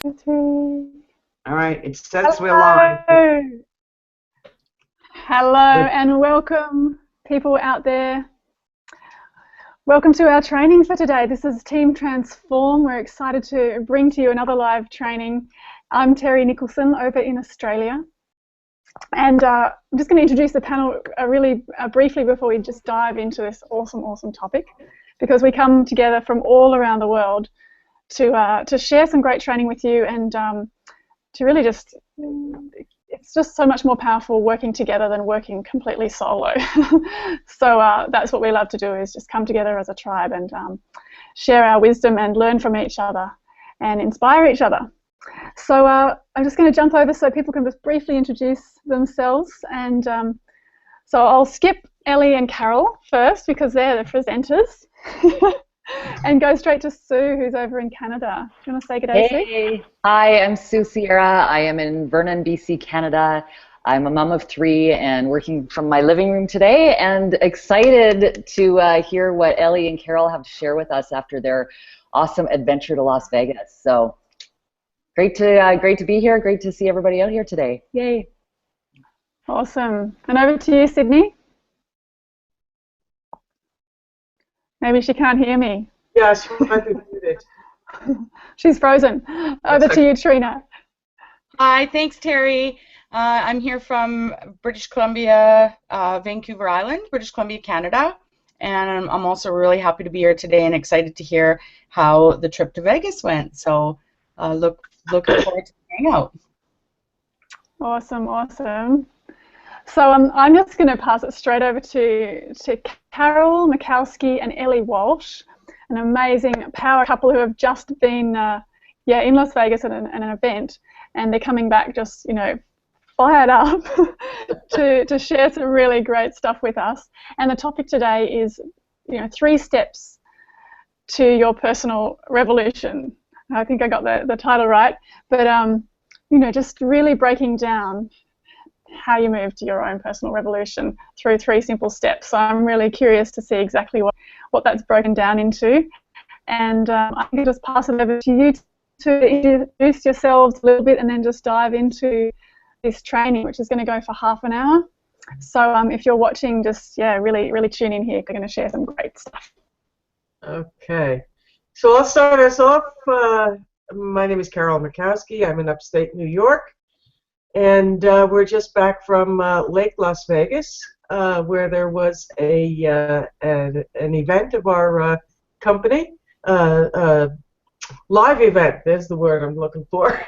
Three. All right, it says we're live. Hello. Hello and welcome, people out there. Welcome to our training for today. This is Team Transform. We're excited to bring to you another live training. I'm Terry Nicholson over in Australia. And I'm just going to introduce the panel really briefly before we just dive into this awesome topic, because we come together from all around the world to share some great training with you and to really just, it's just so much more powerful working together than working completely solo. So that's what we love to do, is just come together as a tribe and share our wisdom and learn from each other and inspire each other. So I'm just going to jump over so people can just briefly introduce themselves, and so I'll skip Ellie and Carol first because they're the presenters. And go straight to Sue, who's over in Canada. Do you want to say good day, Sue? Hey, hi, I'm Sue Sierra. I am in Vernon, BC, Canada. I'm a mom of 3 and working from my living room today, and excited to hear what Ellie and Carol have to share with us after their awesome adventure to Las Vegas. So great to be here. Great to see everybody out here today. Yay. Awesome. And over to you, Sydney. Maybe she can't hear me. Yeah, she might be muted. She's frozen. Over to you, Trina. Hi, thanks, Terry. I'm here from British Columbia, Vancouver Island, British Columbia, Canada. And I'm also really happy to be here today and excited to hear how the trip to Vegas went. So looking forward to the hangout. Awesome. So I'm just going to pass it straight over to Carol Mikowski and Ellie Walsh, an amazing power couple who have just been in Las Vegas at an event, and they're coming back just, fired up to share some really great stuff with us. And the topic today is 3 steps to your personal revolution. I think I got the title right, but just really breaking down how you move to your own personal revolution through 3 simple steps. So I'm really curious to see exactly what that's broken down into. And I can just pass it over to you to introduce yourselves a little bit and then just dive into this training, which is going to go for half an hour. So if you're watching, just, really tune in here. We're going to share some great stuff. Okay. So I'll start us off. My name is Carol Mikowski. I'm in upstate New York. And we're just back from Lake Las Vegas, where there was an event of our company, live event. There's the word I'm looking for.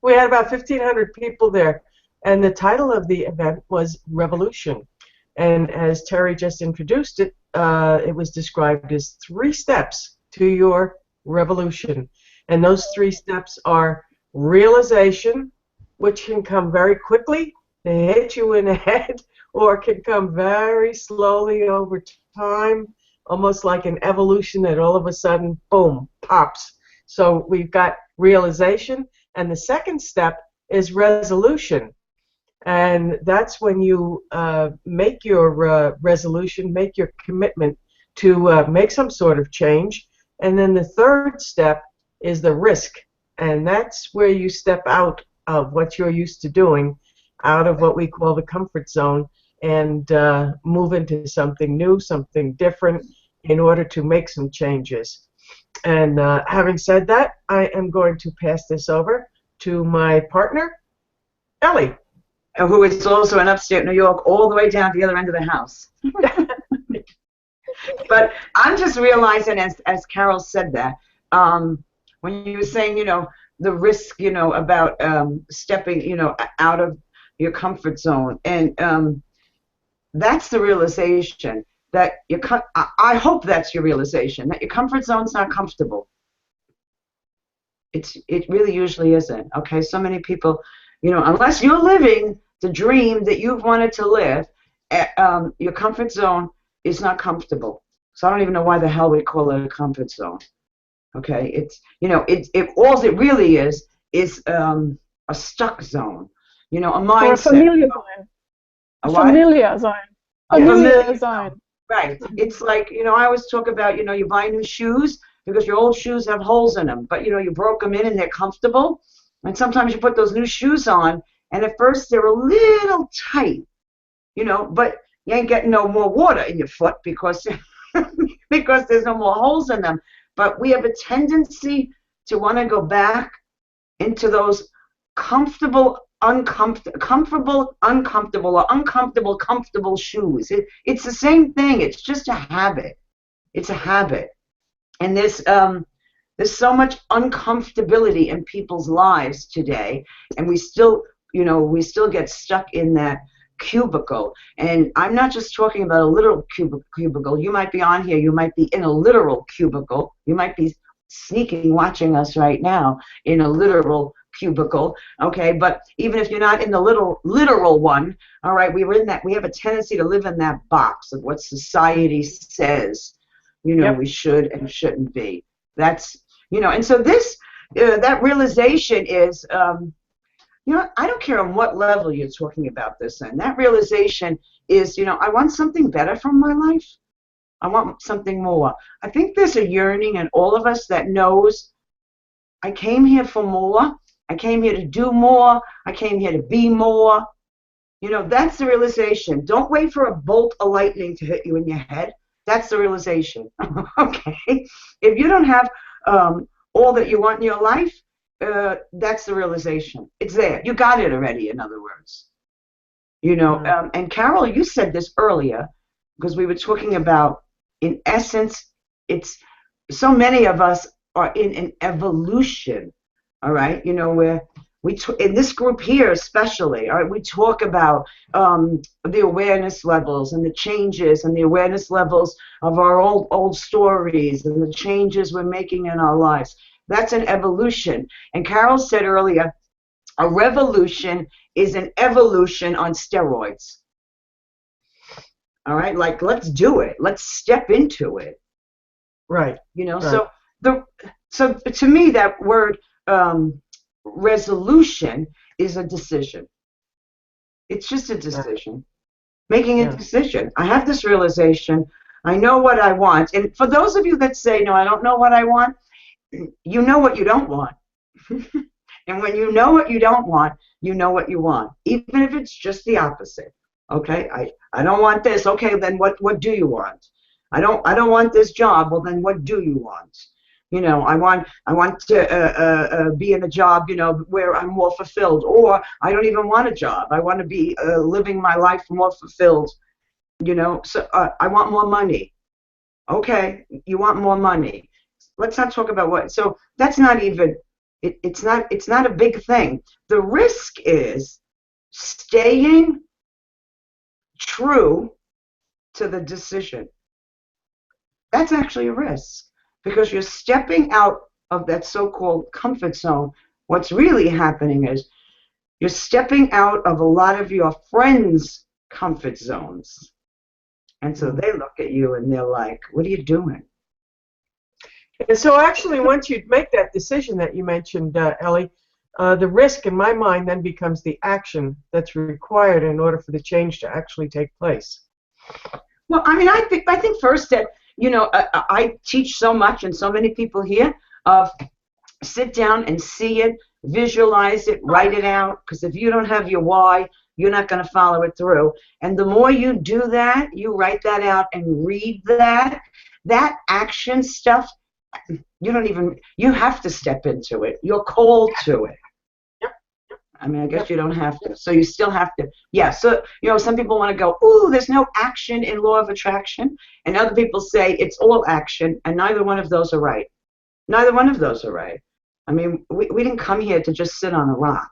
We had about 1,500 people there, and the title of the event was Revolution. And as Terry just introduced it, it was described as 3 steps to your revolution. And those 3 steps are realization, which can come very quickly and hit you in the head, or can come very slowly over time, almost like an evolution that all of a sudden, boom, pops. So we've got realization, and the second step is resolution. And that's when you make your resolution, make your commitment to make some sort of change. And then the third step is the risk, and that's where you step out of what you're used to doing, out of what we call the comfort zone, and move into something new, something different, in order to make some changes. And having said that, I am going to pass this over to my partner, Ellie. Who is also in upstate New York, all the way down to the other end of the house. But I'm just realizing, as Carol said that, when you were saying, the risk, about stepping, out of your comfort zone, and that's the realization that I hope that's your realization, that your comfort zone's not comfortable. It really usually isn't. Okay, so many people, unless you're living the dream that you've wanted to live, your comfort zone is not comfortable. So I don't even know why the hell we call it a comfort zone. Okay, it's all it really is a stuck zone, a mindset. Or a familiar zone. A familiar zone. Familiar zone. Right. It's like, I always talk about, you buy new shoes because your old shoes have holes in them, but you know, you broke them in and they're comfortable. And sometimes you put those new shoes on, and at first they're a little tight, you know, but you ain't getting no more water in your foot because because there's no more holes in them. But we have a tendency to want to go back into those comfortable, comfortable, comfortable shoes. It's the same thing. It's just a habit. It's a habit. And there's so much uncomfortability in people's lives today, and we still get stuck in that cubicle. And I'm not just talking about a literal cubicle. You might be on here, you might be in a literal cubicle, you might be sneaking watching us right now in a literal cubicle, okay? But even if you're not in the literal one, all right, we have a tendency to live in that box of what society says, you know, we should and shouldn't be. That's, you know, and so this, that realization is, you know, I don't care on what level you're talking about this, and that realization is, you know, I want something better from my life. I want something more. I think there's a yearning in all of us that knows I came here for more. I came here to do more. I came here to be more. You know, that's the realization. Don't wait for a bolt of lightning to hit you in your head. That's the realization. Okay? If you don't have all that you want in your life, that's the realization. It's there. You got it already, in other words. You know, and Carol, you said this earlier because we were talking about, in essence, it's so many of us are in an evolution, all right? You know, where in this group here especially, all right, we talk about the awareness levels and the changes and the awareness levels of our old stories and the changes we're making in our lives. That's an evolution. And Carol said earlier, a revolution is an evolution on steroids. All right, like, let's do it. Let's step into it. Right. You know, right. So to me, that word resolution is a decision. It's just a decision. Making a decision. I have this realization. I know what I want. And for those of you that say, no, I don't know what I want, you know what you don't want. And when you know what you don't want, you know what you want, even if it's just the opposite. Okay, I don't want this. Okay, then what do you want? I don't want this job. Well, then what do you want? You know, I want to be in a job, you know, where I'm more fulfilled, or I don't even want a job. I want to be living my life more fulfilled. You know, so I want more money. Okay, you want more money. Let's not talk about what. So that's not even. It's not a big thing. The risk is staying true to the decision. That's actually a risk because you're stepping out of that so-called comfort zone. What's really happening is you're stepping out of a lot of your friends' comfort zones. And so they look at you and they're like, what are you doing? And so actually, once you make that decision that you mentioned, Ellie, the risk in my mind then becomes the action that's required in order for the change to actually take place. Well, I mean, I think first that, you know, I teach so much, and so many people here, sit down and see it, visualize it, write it out, because if you don't have your why, you're not going to follow it through. And the more you do that, you write that out and read that action stuff, you have to step into it. You're called to it. I mean, I guess you don't have to. So you still have to. Yeah, so, you know, some people want to go, ooh, there's no action in law of attraction. And other people say it's all action, and neither one of those are right. Neither one of those are right. I mean, we didn't come here to just sit on a rock.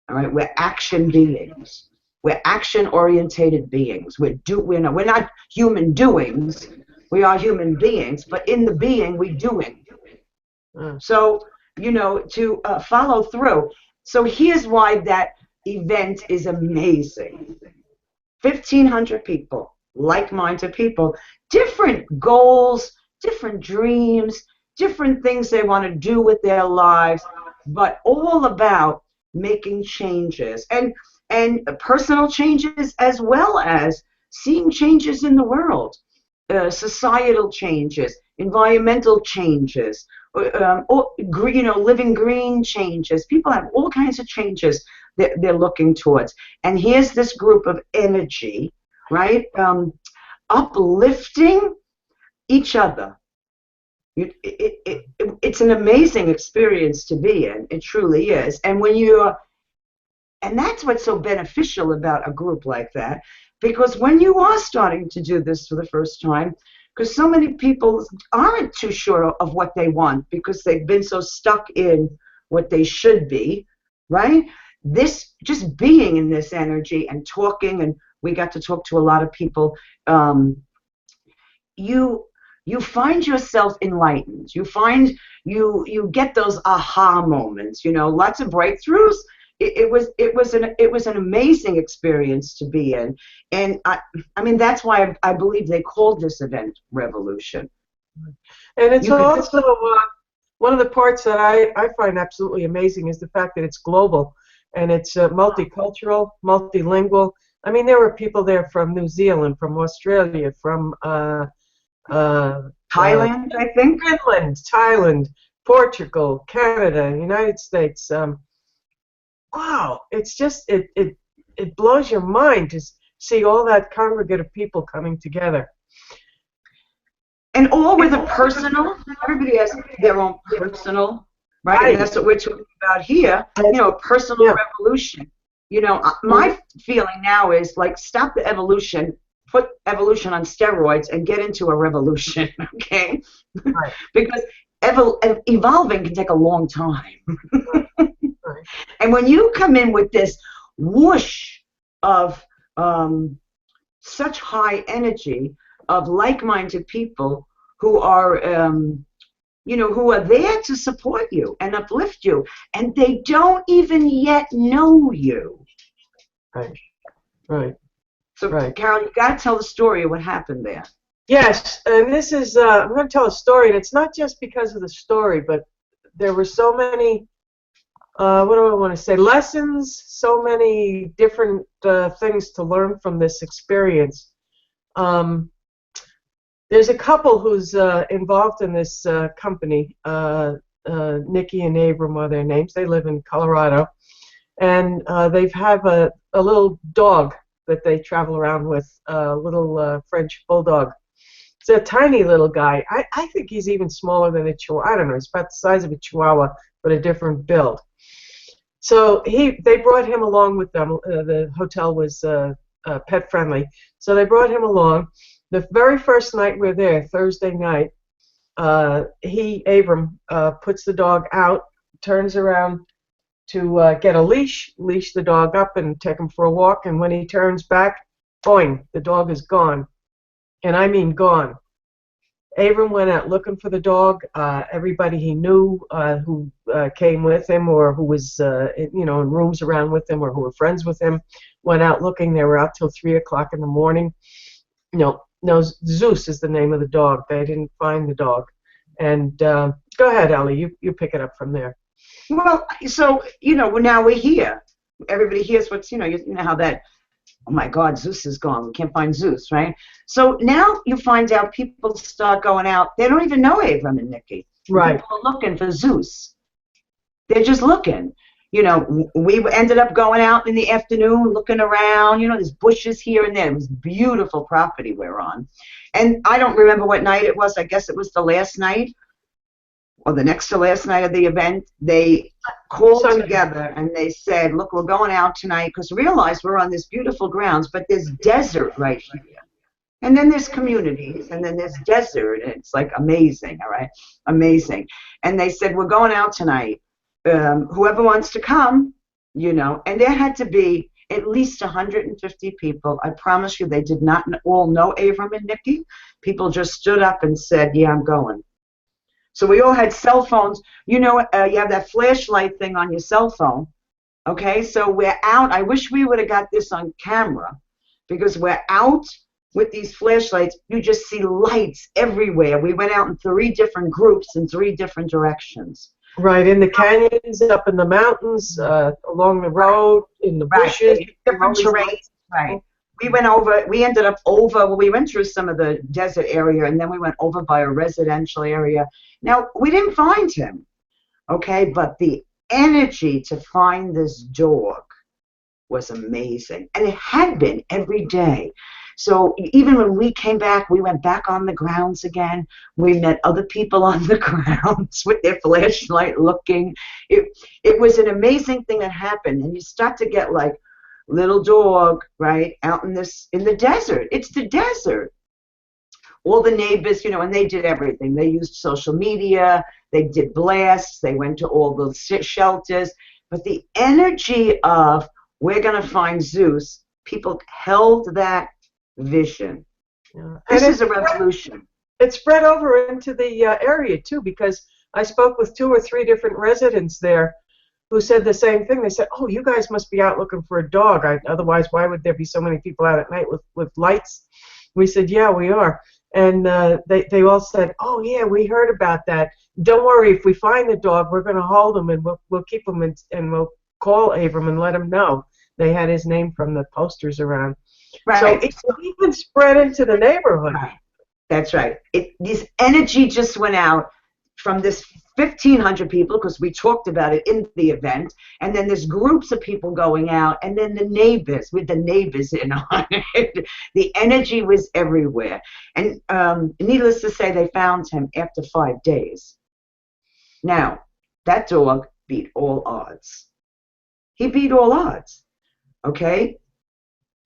All right? We're action beings. We're action-orientated beings. We're not human doings. We are human beings, but in the being, we're doing. So, you know, to follow through. So here's why that event is amazing. 1,500 people, like-minded people, different goals, different dreams, different things they want to do with their lives, but all about making changes and personal changes as well as seeing changes in the world. societal changes, environmental changes, living green changes. People have all kinds of changes that they're looking towards. And here's this group of energy, right? Uplifting each other. It's an amazing experience to be in. It truly is. And that's what's so beneficial about a group like that, because when you are starting to do this for the first time, because so many people aren't too sure of what they want because they've been so stuck in what they should be, right? This, just being in this energy and talking, and we got to talk to a lot of people, you find yourself enlightened. You find you get those aha moments, lots of breakthroughs. It was an amazing experience to be in, and I mean that's why I believe they called this event Revolution. And it's also one of the parts that I find absolutely amazing is the fact that it's global and it's multicultural, multilingual. I mean, there were people there from New Zealand, from Australia, from Thailand, I think, Finland, Thailand, Portugal, Canada, United States. Wow, it's just it blows your mind to see all that congregate of people coming together. And all with a personal. Everybody has their own personal, right? And that's what we're talking about here. A personal revolution. My feeling now is like stop the evolution, put evolution on steroids, and get into a revolution. Okay, right. Because evolving can take a long time. And when you come in with this whoosh of such high energy of like-minded people who are, who are there to support you and uplift you, and they don't even yet know you. Right. So, right. Carol, you got to tell the story of what happened there. Yes, and this is, I'm going to tell a story, and it's not just because of the story, but there were so many, what do I want to say, lessons, so many different things to learn from this experience. There's a couple who's involved in this company, Nikki and Abram are their names. They live in Colorado, and they have a little dog that they travel around with, a little French bulldog. It's a tiny little guy. I think he's even smaller than a Chihuahua. I don't know. He's about the size of a Chihuahua, but a different build. So they brought him along with them. The hotel was pet friendly, so they brought him along. The very first night we were there, Thursday night, Abram, puts the dog out, turns around to get a leash the dog up and take him for a walk, and when he turns back, boing, the dog is gone. And I mean gone. Abram went out looking for the dog. Everybody he knew who came with him or who was in rooms around with him or who were friends with him went out looking. They were out till 3 o'clock in the morning. No, Zeus is the name of the dog. They didn't find the dog. And go ahead, Ellie. You pick it up from there. Well, so now we're here. Everybody hears what's you know how that. Oh my God, Zeus is gone. We can't find Zeus, right? So now you find out people start going out. They don't even know Abram and Nikki. Right. People are looking for Zeus. They're just looking. We ended up going out in the afternoon, looking around. There's bushes here and there. It was beautiful property we're on. And I don't remember what night it was. I guess it was the last night or the next to last night of the event. They called together and they said, look, we're going out tonight because realize we're on this beautiful grounds, but there's desert right here. And then there's communities, and then there's desert, and it's like amazing, all right? Amazing. And they said, we're going out tonight. Whoever wants to come, and there had to be at least 150 people. I promise you they did not all know Abram and Nikki. People just stood up and said, yeah, I'm going. So we all had cell phones. You have that flashlight thing on your cell phone. Okay, so we're out. I wish we would have got this on camera because we're out with these flashlights. You just see lights everywhere. We went out in 3 different groups in 3 different directions. Right, in the canyons, up in the mountains, along the road, in the bushes. Different terrain. we went over, we ended up over, well, we went through some of the desert area, and then we went over by a residential area. Now, we didn't find him, okay, but the energy to find this dog was amazing, and it had been every day. So even when we came back, we went back on the grounds again. We met other people on the grounds with their flashlight looking. It was an amazing thing that happened, and you start to get like, little dog, right, out in the desert. It's the desert. All the neighbors, you know, and they did everything. They used social media. They did blasts. They went to all the shelters. But the energy of, we're going to find Zeus, people held that vision. Yeah. This is a revolution. It spread over into the area, too, because I spoke with 2 or 3 different residents there who said the same thing. They said, oh, you guys must be out looking for a dog. Otherwise, why would there be so many people out at night with lights? We said, yeah, we are. And they all said, oh, yeah, we heard about that. Don't worry, if we find the dog, we're going to hold him, and we'll keep him, and we'll call Abram and let him know. They had his name from the posters around. Right. So it even spread into the neighborhood. Right. That's right. This energy just went out from this 1,500 people, because we talked about it in the event, and then there's groups of people going out, and then the neighbors, with the neighbors in on it. The energy was everywhere. And needless to say, they found him after 5 days. Now, that dog beat all odds. He beat all odds, okay?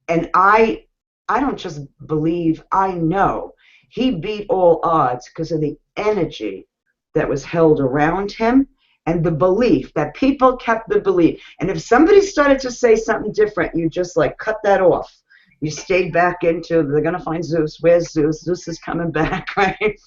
And I don't just believe, I know he beat all odds because of the energy that was held around him, and the belief that people kept the belief. And if somebody started to say something different, you just like cut that off. You stayed back into, they're going to find Zeus. Where's Zeus? Zeus is coming back, right?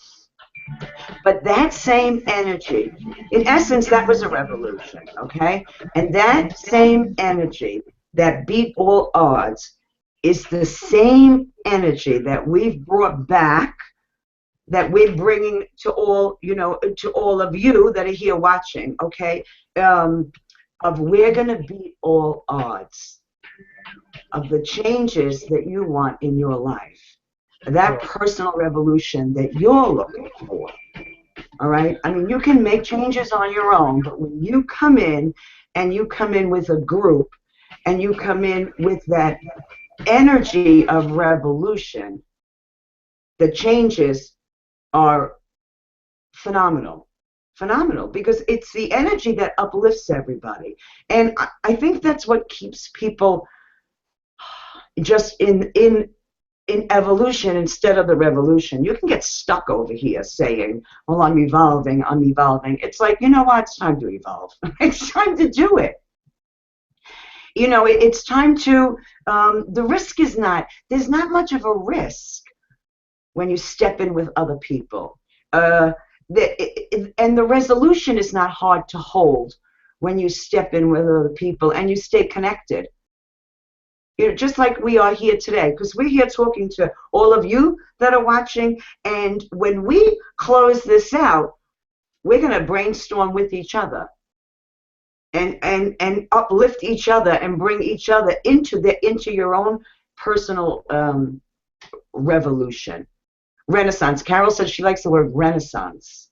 But that same energy, in essence, that was a revolution, okay? And that same energy that beat all odds is the same energy that we've brought back, that we're bringing to all, you know, to all of you that are here watching, okay, of we're going to beat all odds of the changes that you want in your life, that personal revolution that you're looking for, all right? I mean, you can make changes on your own, but when you come in, and you come in with a group, and you come in with that energy of revolution, the changes are phenomenal, because it's the energy that uplifts everybody. And I think that's what keeps people just in evolution instead of the revolution. You can get stuck over here saying, well, I'm evolving. It's like, you know what, it's time to evolve. It's time to do it. You know, it's time to, the risk is not, there's not much of a risk when you step in with other people. And the resolution is not hard to hold when you step in with other people and you stay connected. You know, just like we are here today, because we're here talking to all of you that are watching, and when we close this out, we're going to brainstorm with each other and uplift each other and bring each other into your own personal revolution. Renaissance. Carol says she likes the word renaissance.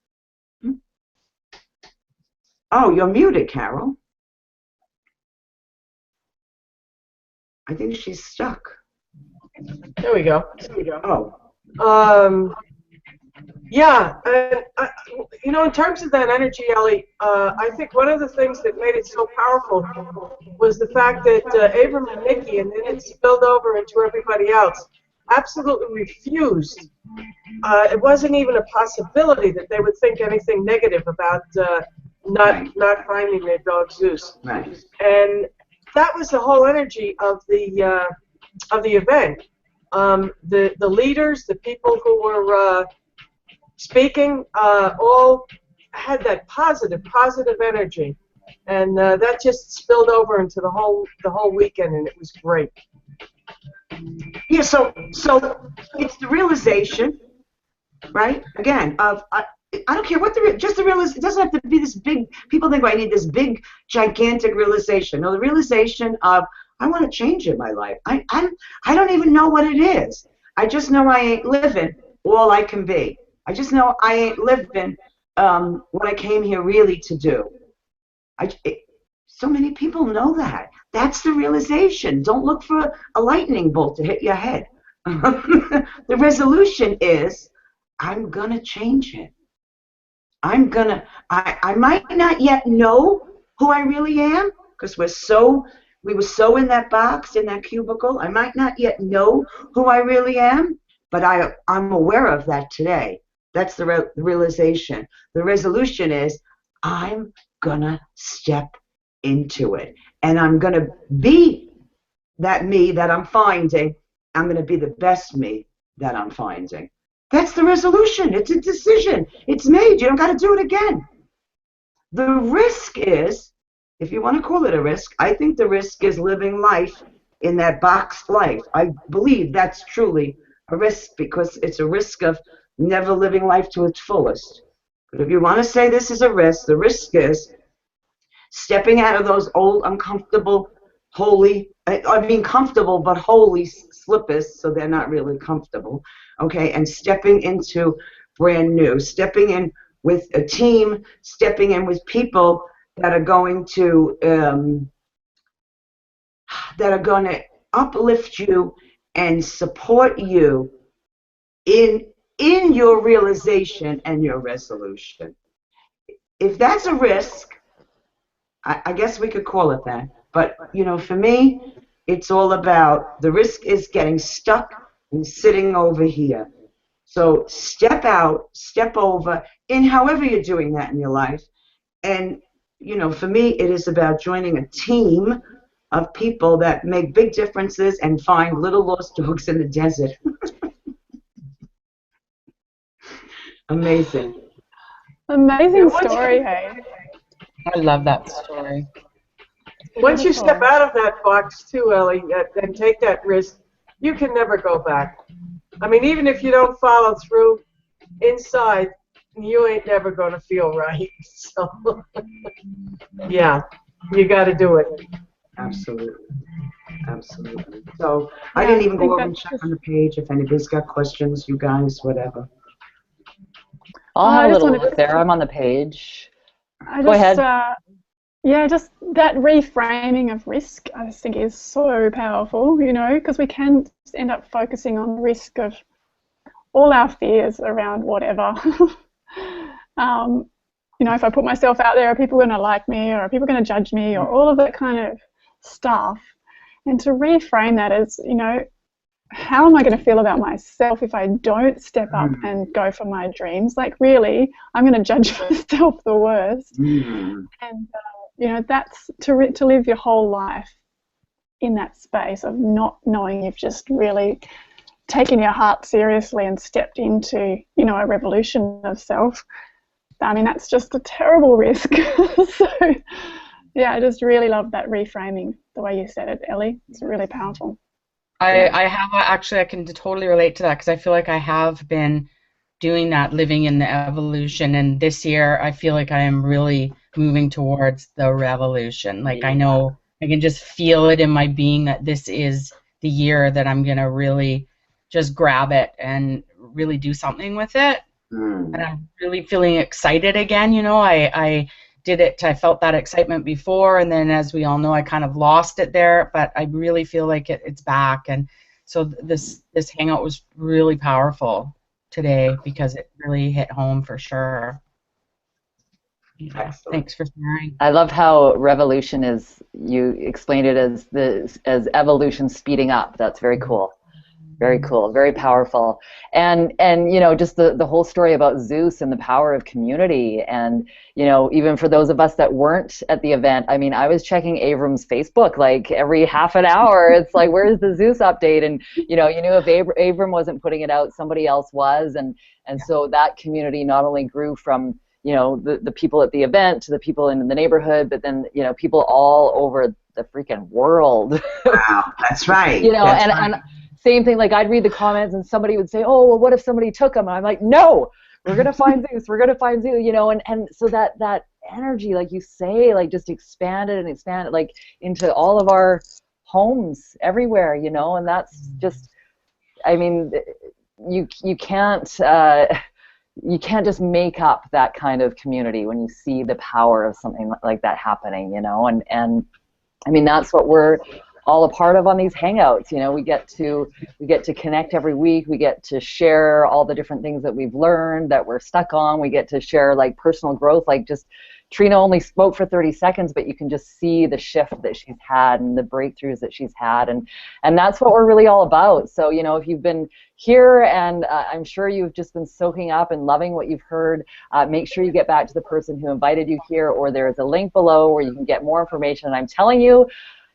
Oh, you're muted, Carol. I think she's stuck. There we go. Oh. Yeah, you know, in terms of that energy, Ellie, I think one of the things that made it so powerful was the fact that Abram and Nikki, and then it spilled over into everybody else, absolutely refused. It wasn't even a possibility that they would think anything negative about not finding their dog Zeus. Right. And that was the whole energy of the event. The leaders, the people who were speaking, all had that positive energy, and that just spilled over into the whole weekend, and it was great. Yeah. So it's the realization, right? Again, of I don't care what just the realization. It doesn't have to be this big. People think, I need this big, gigantic realization. No, the realization of I want to change in my life. I don't even know what it is. I just know I ain't living all I can be. I just know I ain't living what I came here really to do. So many people know that. That's the realization. Don't look for a lightning bolt to hit your head. The resolution is, I'm going to change it. I might not yet know who I really am, because we were so in that box, in that cubicle. I might not yet know who I really am, but I'm aware of that today. That's the realization. The resolution is, I'm going to step into it. And I'm going to be that me that I'm finding. I'm going to be the best me that I'm finding. That's the resolution. It's a decision. It's made. You don't got to do it again. The risk is, if you want to call it a risk, I think the risk is living life in that boxed life. I believe that's truly a risk, because it's a risk of never living life to its fullest. But if you want to say this is a risk, the risk is stepping out of those old, uncomfortable, comfortable but holy slippers, so they're not really comfortable, okay, and stepping into brand new, stepping in with a team, stepping in with people that are going to uplift you and support you in your realization and your resolution. If that's a risk, I guess we could call it that. But, for me, it's all about, the risk is getting stuck and sitting over here. So step out, step over, in however you're doing that in your life. And, for me, it is about joining a team of people that make big differences and find little lost dogs in the desert. Amazing. Amazing story, hey. I love that story. Once you step out of that box too, Ellie, and take that risk, you can never go back. I mean, even if you don't follow through inside, you ain't never going to feel right. So, yeah, you got to do it. Absolutely. Absolutely. So I didn't even go over and check on the page. If anybody's got questions, you guys, whatever. I'll have a little look there. I'm on the page. Go ahead. Yeah, just that reframing of risk, I just think is so powerful, because we can end up focusing on the risk of all our fears around whatever. If I put myself out there, are people going to like me, or are people going to judge me, or all of that kind of stuff. And to reframe that as, how am I going to feel about myself if I don't step up and go for my dreams? Like, really, I'm going to judge myself the worst. And, that's to live your whole life in that space of not knowing you've just really taken your heart seriously and stepped into, a revolution of self. I mean, that's just a terrible risk. So, yeah, I just really love that reframing, the way you said it, Ellie. It's really powerful. I can totally relate to that, because I feel like I have been doing that, living in the evolution, and this year I feel like I am really moving towards the revolution. Like, I know I can just feel it in my being that this is the year that I'm going to really just grab it and really do something with it. And I'm really feeling excited again. I did it, I felt that excitement before, and then, as we all know, I kind of lost it there, but I really feel like it's back. And so this hangout was really powerful today, because it really hit home for sure. Yeah, thanks for sharing. I love how revolution is, you explained it as evolution speeding up. That's very cool. Very cool, very powerful. And just the whole story about Zeus and the power of community. And, even for those of us that weren't at the event, I mean, I was checking Avram's Facebook like every half an hour. It's like, where's the Zeus update? And, you knew if Avram wasn't putting it out, somebody else was. And so that community not only grew from, the people at the event to the people in the neighborhood, but then, people all over the freaking world. Wow, that's right. And same thing, like I'd read the comments and somebody would say, oh, well, what if somebody took him? And I'm like, no, we're going to find Zeus. We're going to find Zeus, and so that energy, like you say, like just expanded and expanded, like into all of our homes everywhere, you know, and that's just, I mean, you can't just make up that kind of community when you see the power of something like that happening, you know, and I mean, that's what we're all a part of on these hangouts. You know, we get to connect every week. We get to share all the different things that we've learned, that we're stuck on. We get to share like personal growth. Like, just Trina only spoke for 30 seconds, but you can just see the shift that she's had and the breakthroughs that she's had, and that's what we're really all about. So, you know, if you've been here, and I'm sure you've just been soaking up and loving what you've heard, make sure you get back to the person who invited you here, or there's a link below where you can get more information. And I'm telling you,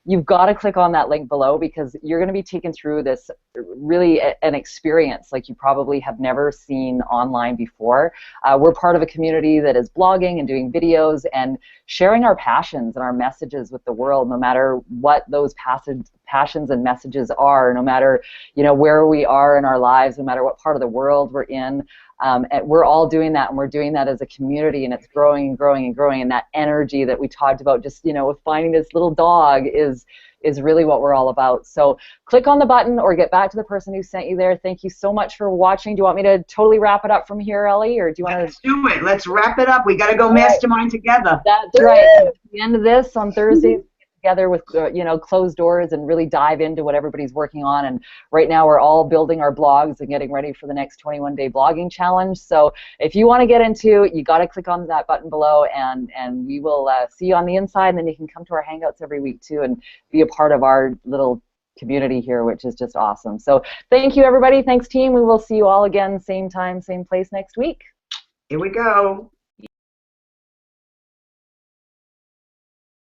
you've got to click on that link below, because you're going to be taken through this really an experience like you probably have never seen online before. We're part of a community that is blogging and doing videos and sharing our passions and our messages with the world, no matter what those passions and messages are, no matter, you know, where we are in our lives, no matter what part of the world we're in. And we're all doing that, and we're doing that as a community, and it's growing and growing and growing. And that energy that we talked about, just, you know, with finding this little dog, is really what we're all about. So click on the button or get back to the person who sent you there. Thank you so much for watching. Do you want me to totally wrap it up from here, Ellie, or do you want to? Let's do it. Let's wrap it up. We got to go mastermind together. That's right. At the end of this on Thursdays, together with you know, closed doors, and really dive into what everybody's working on. And right now we're all building our blogs and getting ready for the next 21-day blogging challenge. So if you want to get into, you got to click on that button below, and we will see you on the inside, and then you can come to our hangouts every week too and be a part of our little community here, which is just awesome. So thank you, everybody. Thanks, team. We will see you all again, same time, same place next week. Here we go.